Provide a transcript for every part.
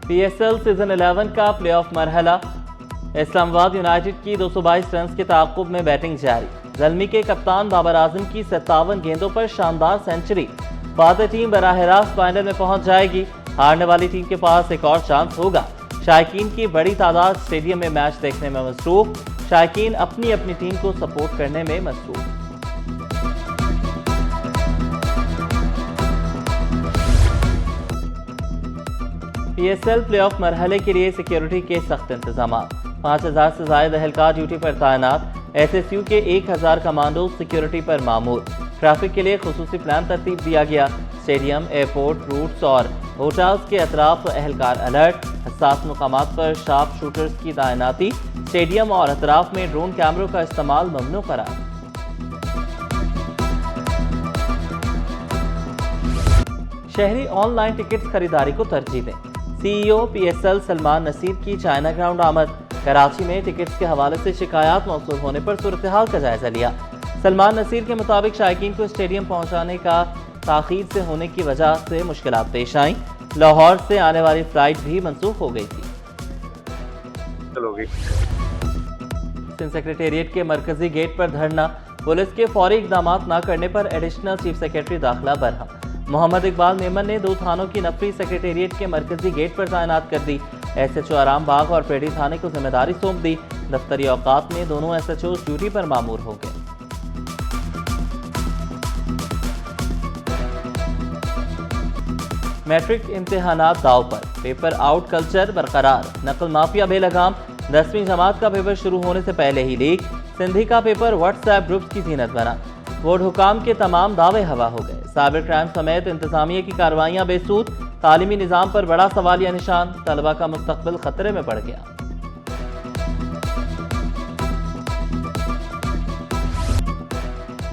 PSL season 11 का play of मरहला। Islamabad United की 222 run के ताक़ुब में बैटिंग जारी। ज़ल्मी के कप्तान बाबर आजम की 57 गेंदों पर शानदार सेंचुरी। फातह टीम बराह रास्त फाइनल में पहुंच जाएगी। हारने वाली टीम के पास एक और चांस होगा। शायकीन की बड़ी तादाद स्टेडियम में मैच देखने में मसरूफ। शायकीन अपनी अपनी टीम को सपोर्ट करने में मसरूफ। PSL प्ले ऑफ मरहले के लिए सिक्योरिटी के सख्त इंतजाम। 5000 से ज्यादा अहलकार ड्यूटी पर तैनात। SSU के 1000 कमांडो सिक्योरिटी पर मामूर। ट्रैफिक के लिए खुसूसी प्लान तरतीब दिया गया। स्टेडियम, एयरपोर्ट, रूट्स और होटल्स के अतराफ एहलकार अलर्ट। हसास मुकामात पर शार्प शूटर्स की तैनाती। स्टेडियम और अतराफ में ड्रोन कैमरों का इस्तेमाल ममनू करार। शहरी ऑनलाइन टिकट्स खरीदारी को तरजीह दें। CEO PSL सलमान नसीर की चाइना ग्राउंड आमद। कराची में टिकट्स के हवाले से शिकायत मौसूल होने पर सूरत हाल का जायजा लिया। सलमान नसीर के मुताबिक शायकीन को स्टेडियम पहुंचाने का ताखीर से होने की वजह से मुश्किलात पेश आईं। लाहौर से आने वाली फ्लाइट भी मंसूख हो गई थी। सिंध सेक्रेटेरिएट के मरकजी गेट पर धरना। पुलिस के फौरी इकदाम न करने पर एडिशनल चीफ सेक्रेटरी दाखिला बरहम। मोहम्मद इकबाल मेमन ने 2 थानों की नफरी सेक्रेटेरिएट के मरकजी गेट पर तैनात कर दी। SHO आराम बाग और पेड़ी थाने को जिम्मेदारी सौंप दी। दफ्तरी औकात में दोनों SHOs ड्यूटी पर मामूर हो गए। मैट्रिक इम्तिहानात दाव पर। पेपर आउट कल्चर बरकरार। नकल माफिया बेलगाम। 10वीं जमात का पेपर शुरू होने से पहले ही लीक। सिंधी का पेपर व्हाट्सएप ग्रुप्स की जीनत बना। बोर्ड हुकाम के तमाम दावे हवा हो गए। साइबर क्राइम समेत इंतजामिया की कार्रवाइयां बेसूद। तालीमी निज़ाम पर बड़ा सवालिया निशान। तलबा का मुस्तकबिल खतरे में पड़ गया।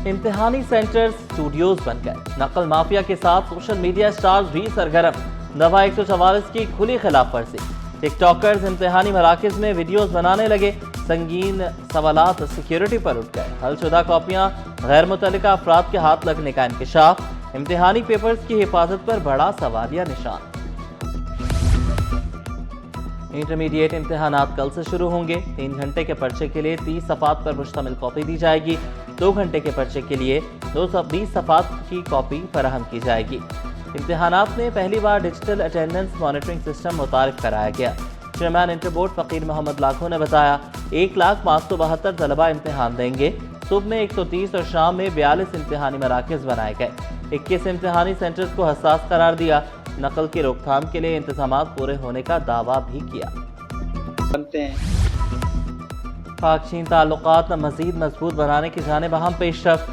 इम्तिहानी सेंटर्स स्टूडियोज बन गए। नकल माफिया के साथ सोशल मीडिया स्टार्स भी सरगर्म। दफा 144 की खुली खिलाफ वर्जी। टिकटॉकर्स इम्तिहानी मराकज में वीडियोस बनाने लगे। संगीन सवालात सिक्योरिटी पर उठ गए। हलशुदा कॉपियां गैर मुतल्लिका अफराद के हाथ लगने का इंकशाफ। इम्तिहानी पेपर्स की हिफाजत पर बड़ा सवालिया निशान। इंटरमीडिएट इम्तिहानात कल से शुरू होंगे। 3 घंटे के पर्चे के लिए 30 सफ़ात पर मुश्तमिल कॉपी दी जाएगी। 2 घंटे के पर्चे के लिए 220 सफ़ात की कॉपी फराहम की जाएगी। इम्तिहानात में पहली बार डिजिटल अटेंडेंस मॉनिटरिंग सिस्टम मुतारिफ कराया गया। चेयरमैन इंटर बोर्ड फ़कीर मोहम्मद लाखो ने बताया 1,572 तलबा इम्तिहान देंगे। सुबह में 130 और शाम में 42 इम्तिहानी मराकज़ बनाए गए। 21 इम्तिहानी सेंटर्स को हसास करार दिया। नकल की रोकथाम के लिए इंतजामात पूरे होने का दावा भी किया। पाक चीन ताल्लुकात मज़ीद मजबूत बनाने की जानिब अहम पेशरफ्त।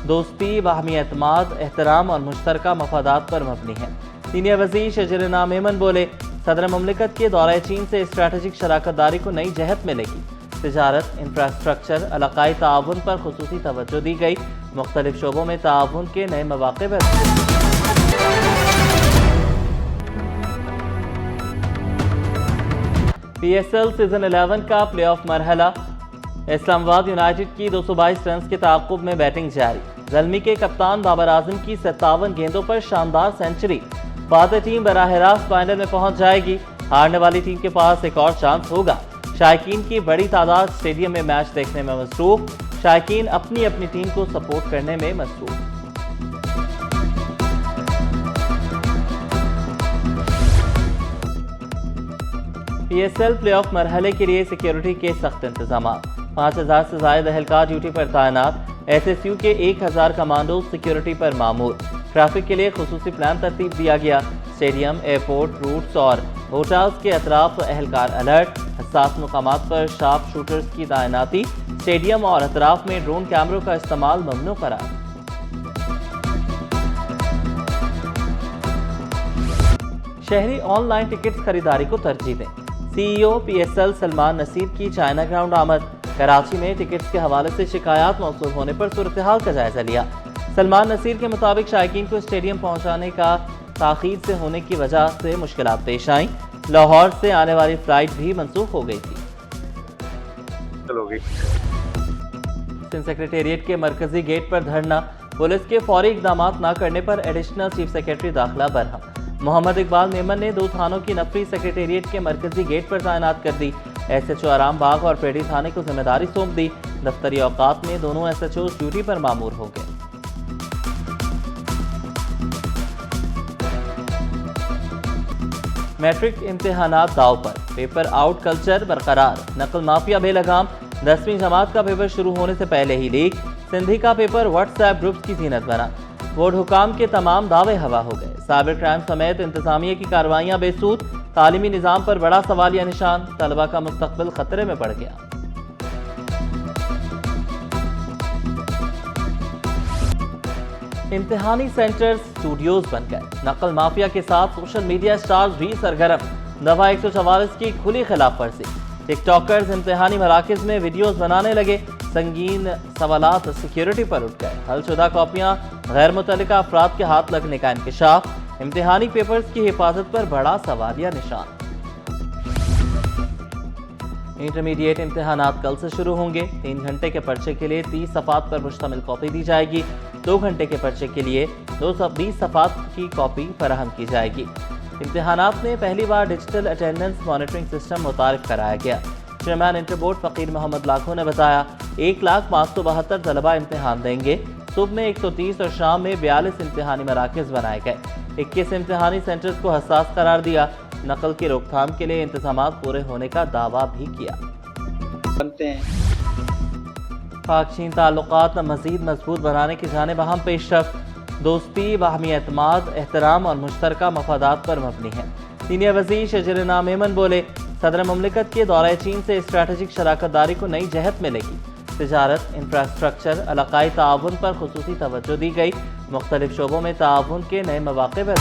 दोस्ती, बाहमी एतमाद, एहतराम और मुश्तरका मफादात पर मबनी है। सीनियर वज़ीर शजरना मेमन बोले सदर मुमलिकत के दौरे चीन से स्ट्रैटेजिक शराकत दारी को नई जहत मिलेगी। तिजारत, इंफ्रास्ट्रक्चर, इलाकाई ताउन पर खुसूसी तवज्जो दी गई। मुख्तलिफ शोबों में ताउन के नए मौक़े पर। PSL सीजन 11 का प्ले ऑफ मरहला। इस्लामाबाद यूनाइटेड की 222 रन के ताक़ुब में बैटिंग जारी। ज़ल्मी के कप्तान बाबर आजम की 57 गेंदों पर शानदार सेंचुरी। फातह टीम बराह रास्त फाइनल में पहुंच जाएगी। हारने वाली टीम के पास एक और चांस होगा। शायकीन की बड़ी तादाद स्टेडियम में मैच देखने में मसरूफ। शायकीन अपनी अपनी टीम को सपोर्ट करने में मसरूफ। PSL प्ले ऑफ मरहले के लिए सिक्योरिटी के सख्त इंतजाम। 5000 से ज्यादा अहलकार ड्यूटी पर तैनात। SSU के 1000 कमांडो सिक्योरिटी पर मामूर। ट्रैफिक के लिए खुसूसी प्लान तरतीब दिया गया। स्टेडियम, एयरपोर्ट, रूट्स और होटल्स के अतराफ एहलकार अलर्ट। हसास मुकामात पर शार्प शूटर्स की तैनाती। स्टेडियम और अतराफ में ड्रोन कैमरों का इस्तेमाल ममनू करार। शहरी ऑनलाइन टिकट्स खरीदारी को तरजीह दें। CEO PSL सलमान नसीर की चाइना ग्राउंड आमद। कराची में टिकट्स के हवाले से शिकायत मौसूल होने पर सूरत हाल का जायजा लिया। सलमान नसीर के मुताबिक शायकीन को स्टेडियम पहुंचाने का ताखीर से होने की वजह से मुश्किलात पेश आईं। लाहौर से आने वाली फ्लाइट भी मंसूख हो गई थी। सिंध सेक्रेटेरिएट के मरकजी गेट पर धरना। पुलिस के फौरी इकदाम न करने पर एडिशनल चीफ सेक्रेटरी दाखिला बरहम। मोहम्मद इकबाल मेमन ने 2 थानों की नफरी सेक्रेटेरिएट के मरकजी गेट पर तैनात कर दी। SHO आराम बाग और पेड़ी थाने को जिम्मेदारी सौंप दी। दफ्तरी औकात में दोनों SHOs ड्यूटी पर मामूर हो गए। मैट्रिक इम्तिहानात दाव पर, पेपर आउट कल्चर बरकरार, नकल माफिया बेलगाम। 10वीं जमात का पेपर शुरू होने से पहले ही लीक। सिंधी का पेपर व्हाट्सएप ग्रुप्स की जीनत बना। बोर्ड हुकाम के तमाम दावे हवा हो गए। साइबर क्राइम समेत इंतजामिया की कार्रवाइयां बेसूद। तालीमी निज़ाम पर बड़ा सवालिया निशान। तलबा का मुस्तकबिल खतरे में पड़ गया। इम्तिहानी सेंटर्स स्टूडियोज बन गए। नकल माफिया के साथ सोशल मीडिया स्टार्स भी सरगर्म। दफा 144 की खुली खिलाफ वर्जी। टिकटॉकर्स इम्तिहानी मराकज में वीडियोस बनाने लगे। संगीन सवालात सिक्योरिटी पर उठ गए। हलशुदा कॉपियां गैर मुतल्लिका अफराद के हाथ लगने का इंकशाफ। इम्तिहानी पेपर्स की हिफाजत पर बड़ा सवालिया निशान। इंटरमीडिएट इम्तिहानात कल से शुरू होंगे। 3 घंटे के पर्चे के लिए 30 सफ़ात पर मुश्तमिल कॉपी दी जाएगी। 2 घंटे के पर्चे के लिए 220 सफ़ात की कॉपी फराहम की जाएगी। इम्तिहानात में पहली बार डिजिटल अटेंडेंस मॉनिटरिंग सिस्टम मुतारिफ कराया गया। चेयरमैन इंटर बोर्ड फ़कीर मोहम्मद लाखो ने बताया, 1,572 तलबा इम्तिहान देंगे। सुबह में 130 और शाम में 42 इम्तिहानी मराकज़ बनाए गए। 21 इम्तिहानी सेंटर्स को हसास करार दिया। नकल की रोकथाम के लिए इंतजामात पूरे होने का दावा भी किया। बनते हैं पाक चीन ताल्लुकात मज़ीद मजबूत बनाने की जानिब अहम पेशरफ्त। दोस्ती, बाहमी एतमाद, एहतराम और मुश्तरका मफादात पर मबनी है। सीनियर वज़ीर शजरना मेमन बोले, सदर मुमलिकत के दौरे चीन से स्ट्रैटेजिक शराकत दारी को नई जहत मिलेगी। तिजारत, इंफ्रास्ट्रक्चर, इलाकाई ताउन पर खुसूसी तवज्जो दी गई। मुख्तलिफ शोबों में ताउन के नए मौक़े पर